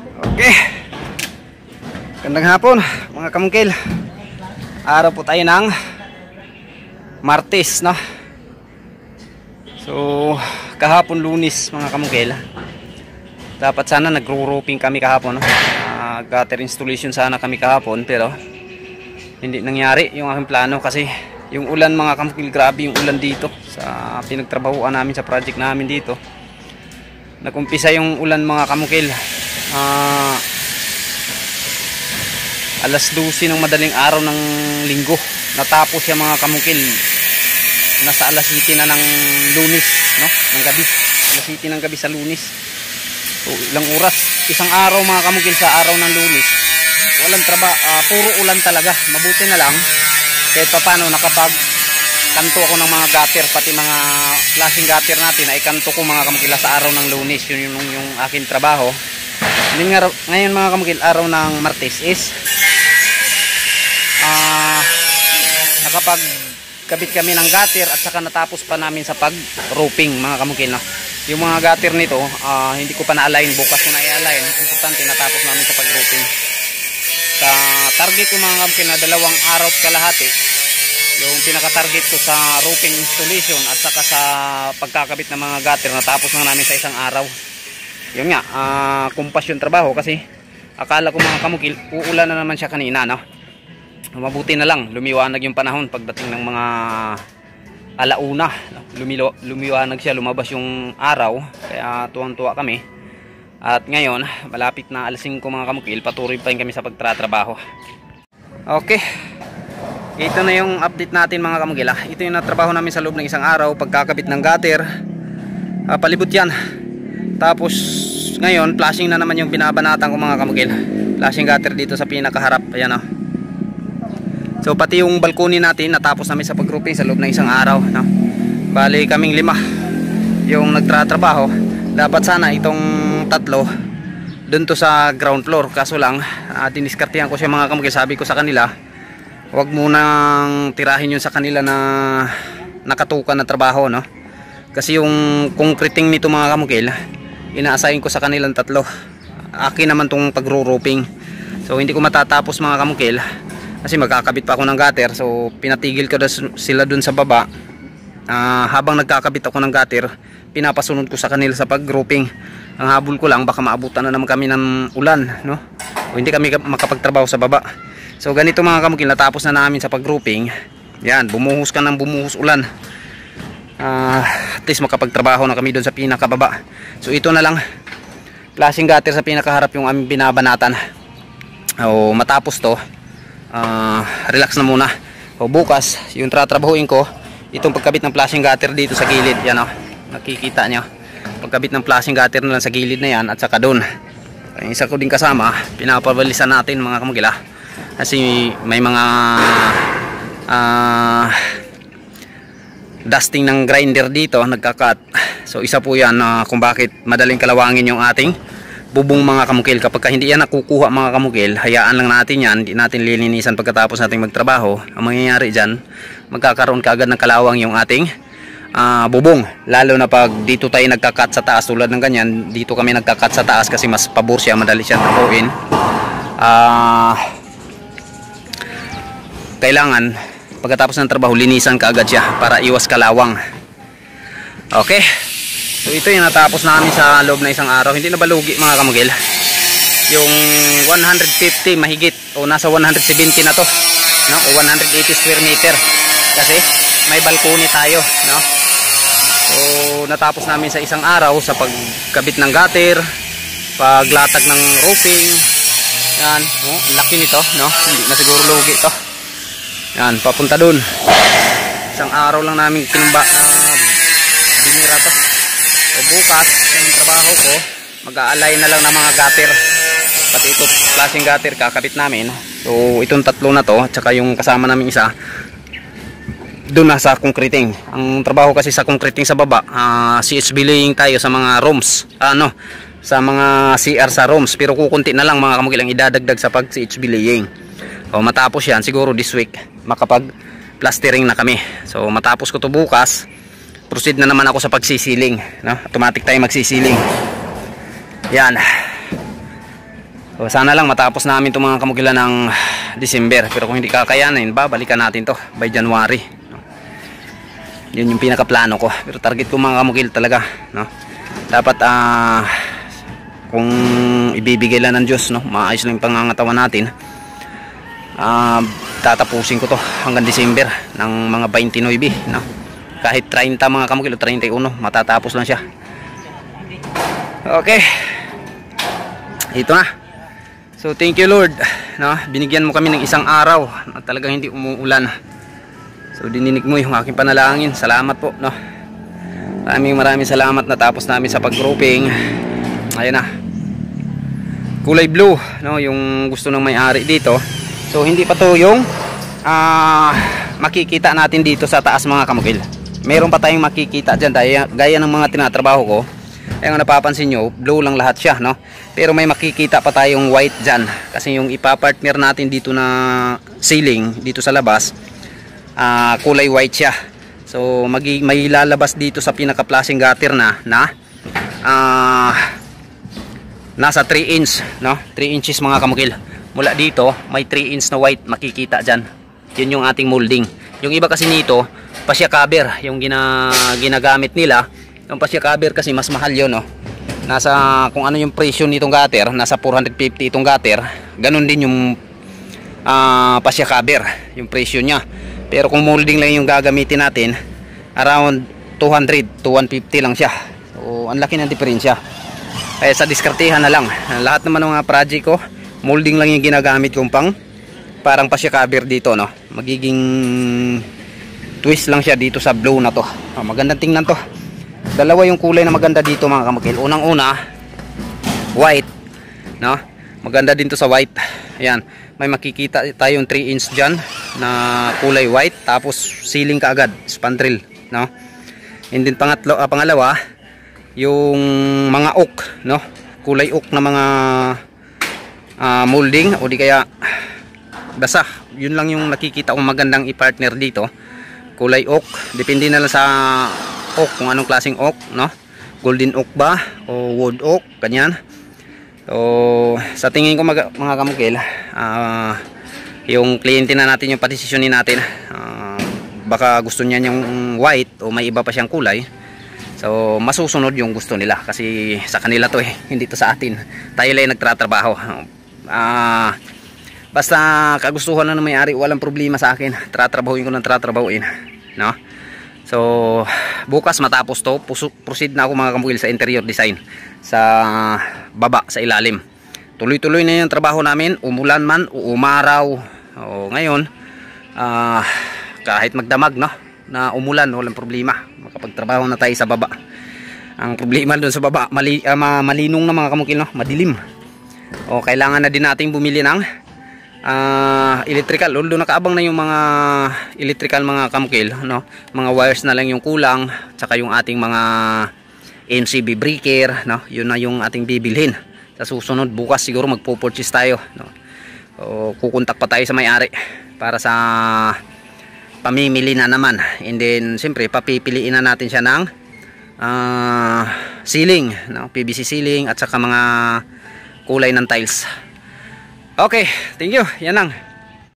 Okay. Gandang hapon mga kamungkil. Araw po tayo ng Martes, no? So, kahapon Lunes mga kamungkil. Dapat sana nagro-roofing kami kahapon, no? Gutter installation sana kami kahapon, pero hindi nangyari yung aking plano kasi yung ulan mga kamungkil, grabe yung ulan dito sa pinagtrabahuan namin sa project namin dito. Nagumpisa yung ulan mga kamungkil alas 12 ng madaling araw ng linggo. Natapos siya mga kamungkil nasa alas 7 na ng Lunes, no? Ng gabi, alas 7 ng gabi sa Lunes. So, ilang oras, isang araw mga kamungkil sa araw ng Lunes, walang trabaho, puro ulan talaga. Mabuti na lang kahit paano nakapagkanto ako ng mga gutter, pati mga flashing gutter natin ay kanto ko mga kamungkil sa araw ng Lunes. Yun yung aking trabaho. Ngayon mga kamungkil, araw ng Martes is nakapagkabit kami ng gutter at saka natapos pa namin sa pag-roofing mga kamungkil, no? Yung mga gutter nito hindi ko pa na-align, bukas ko na i-align. Importante natapos namin sa pag-roofing. Sa target ko mga kamungkil na 2 araw at kalahati yung pinaka-target ko sa roofing installation at saka sa pagkakabit ng mga gutter, natapos na namin sa isang araw. Yun nga, kumpas yung trabaho kasi akala ko mga kamungkil uulan na naman siya kanina, no? Mabuti na lang lumiwanag yung panahon pagdating ng mga alauna, no? Lumiwanag siya, lumabas yung araw, kaya tuwang-tuwa kami. At ngayon malapit na alas 5 mga kamungkil, patuloy pa rin kami sa pagtratrabaho. Okay, ito na yung update natin mga kamungkil. Ito yung natrabaho namin sa loob ng isang araw, pagkakabit ng gutter, palibot yan. Tapos ngayon flashing na naman yung binabanatan ko mga kamungkil, flashing gutter dito sa pinakaharap, ayan, oh. So pati yung balkoni natin natapos namin sa pag-roofing sa loob ng isang araw, no? Bali kaming 5 yung nagtratrabaho. Dapat sana itong 3 dun to sa ground floor, kaso lang diniskartehan ko siya mga kamungkil. Sabi ko sa kanila, wag munang tirahin yun sa kanila na nakatukan na trabaho, no? Kasi yung concreting nito mga kamungkil, ina-assign ko sa kanilang 3. Akin naman tong pagro-roofing. So hindi ko matatapos mga kamungkil kasi magkakabit pa ako ng gutter. So pinatigil ko sila dun sa baba. Habang nagkakabit ako ng gutter, pinapasunod ko sa kanila sa pag-roofing. Ang habol ko lang, baka maabutan na naman kami ng ulan, no? O hindi kami makapagtrabaho sa baba. So ganito mga kamungkil, natapos na namin sa pag-roofing. Yan, bumuhos ka ng bumuhos ulan. At least makapagtrabaho na kami doon sa pinakababa. So ito na lang, flashing gutter sa pinakaharap yung aming binabanatan. O matapos to, relax na muna. O bukas yung tratrabahuin ko, itong pagkabit ng flashing gutter dito sa gilid. Yan, o, nakikita nyo, pagkabit ng flashing gutter na lang sa gilid na yan, at saka doon yung isa ko din kasama, pinapabalisan natin mga kamungkil, kasi may mga dusting ng grinder dito, nagkakat. So isa po yan kung bakit madaling kalawangin yung ating bubong mga kamungkil. Kapag hindi yan nakukuha mga kamungkil, hayaan lang natin yan, hindi natin lilinisan pagkatapos nating magtrabaho. Ang mangyayari dyan, magkakaroon kaagad ng kalawang yung ating bubong. Lalo na pag dito tayo nagkakat sa taas, tulad ng ganyan, dito kami nagkakat sa taas kasi mas pabor siya, madali siya takuin. Kailangan pagkatapos ng trabaho, linisan kaagad siya para iwas kalawang. Okay, so ito yung natapos namin sa loob na isang araw. Hindi na balugi mga kamungkil. Yung 150 mahigit, o nasa 170 na to, no? O 180 square meter, kasi may balkoni tayo, no? So natapos namin sa isang araw sa pagkabit ng gutter, paglatag ng roofing. Yan, oh, laki nito, no? Hindi na siguro lugi to. Yan, papunta dun. Isang araw lang namin binira to. So bukas, yung trabaho ko, mag-a-align na lang ng mga gutter. Pati ito, flashing gutter, kakabit namin. So itong 3 na to, at saka yung kasama namin isa, dun na sa concreting. Ang trabaho kasi sa concreting sa baba, CHB laying tayo sa mga rooms, sa mga CR sa rooms. Pero kukunti na lang mga kamungkil ang idadagdag sa pag CHB laying. O matapos yan, siguro this week makapag plastering na kami. So matapos ko to bukas, proceed na naman ako sa pagsisiling, no? Automatic tayo magsisiling. Yan. So, sana lang matapos namin itong mga kamukilan ng December. Pero kung hindi kakayanin, babalikan natin to by January, no? Yun yung pinakaplano ko. Pero target ko mga kamukil talaga, no? Dapat kung ibibigay lang ng Diyos, no, maayos lang yung pangangatawan natin, tatapusin ko to hanggang December ng mga 29, no? Kahit 30 mga kamukil o 31, matatapos lang siya. Okay, ito na. So thank you Lord, no? Binigyan mo kami ng isang araw na talagang hindi umuulan. So dininig mo yung aking panalangin. Salamat po, no? Maraming salamat. Natapos namin sa pag-grouping. Ayun na, kulay blue, no, yung gusto ng may-ari dito. So hindi pa to yung makikita natin dito sa taas mga kamukil. Meron pa tayong makikita dyan, gaya ng mga tinatrabaho ko. Ayun, napapansin nyo, blue lang lahat siya, no? Pero may makikita pa tayong white dyan, kasi yung ipapartner natin dito na ceiling dito sa labas, kulay white siya. So may lalabas dito sa pinaka-flashing gutter na nasa 3 inch, no? 3 inches mga kamukil. Mula dito may 3 inch na white makikita dyan. Yun yung ating molding. Yung iba kasi nito fascia cover yung ginagamit nila. Yung fascia cover kasi mas mahal yun, no? Nasa, kung ano yung presyo nitong gutter, nasa 450 itong gutter. Ganun din yung fascia cover, yung presyo nya. Pero kung molding lang yung gagamitin natin, around 200 to 150 lang siya. So ang laki ng diferensya. Kaya sa diskartehan na lang. Lahat naman ng mga project ko, molding lang yung ginagamit kong parang fascia cover dito, no? Magiging twist lang siya dito sa blue na to. Magandang tingnan to. Dalawa yung kulay na maganda dito mga kamukil. Unang-una, white, no? Maganda din to sa white. Ayan, may makikita tayong 3 inch dyan na kulay white. Tapos ceiling kaagad, spandrel, no? And then pangalawa, yung mga oak, no? Kulay oak na mga molding o di kaya basa. Yun lang yung nakikita kong magandang i-partner dito. Kulay oak, depende na lang sa oak kung anong klaseng oak, no? Golden oak ba o wood oak, ganyan. So sa tingin ko mga kamukil, yung kliyente na natin, yung padesisyonin natin, baka gusto niya yung white o may iba pa siyang kulay. So masusunod yung gusto nila kasi sa kanila to, hindi to sa atin. Tayo lang nagtatrabaho. Basta kagustuhan na ng may-ari, walang problema sa akin. Tratrabahuin ko ng tratrabahuin, no? So bukas matapos to, proceed na ako mga kamukil sa interior design sa baba, sa ilalim. Tuloy-tuloy na yung trabaho namin, umulan man o umaraw. O ngayon, kahit magdamag, no, na umulan, walang problema, makapagtrabaho na tayo sa baba. Ang problema doon sa baba, malinong na mga kamukil, no, madilim. O kailangan na din nating bumili ng electrical, although nakaabang na yung mga electrical mga kamukil, no? Mga wires na lang yung kulang, tsaka yung ating mga MCB breaker, no? Yun na yung ating bibilhin. Sa susunod bukas siguro magpo-purchase tayo, no? O kukontak pa tayo sa may-ari para sa pamimili na naman. And then siyempre papipiliin na natin siya ng ceiling, no? PVC ceiling at saka mga kulay ng tiles. Okay, thank you. Yan lang.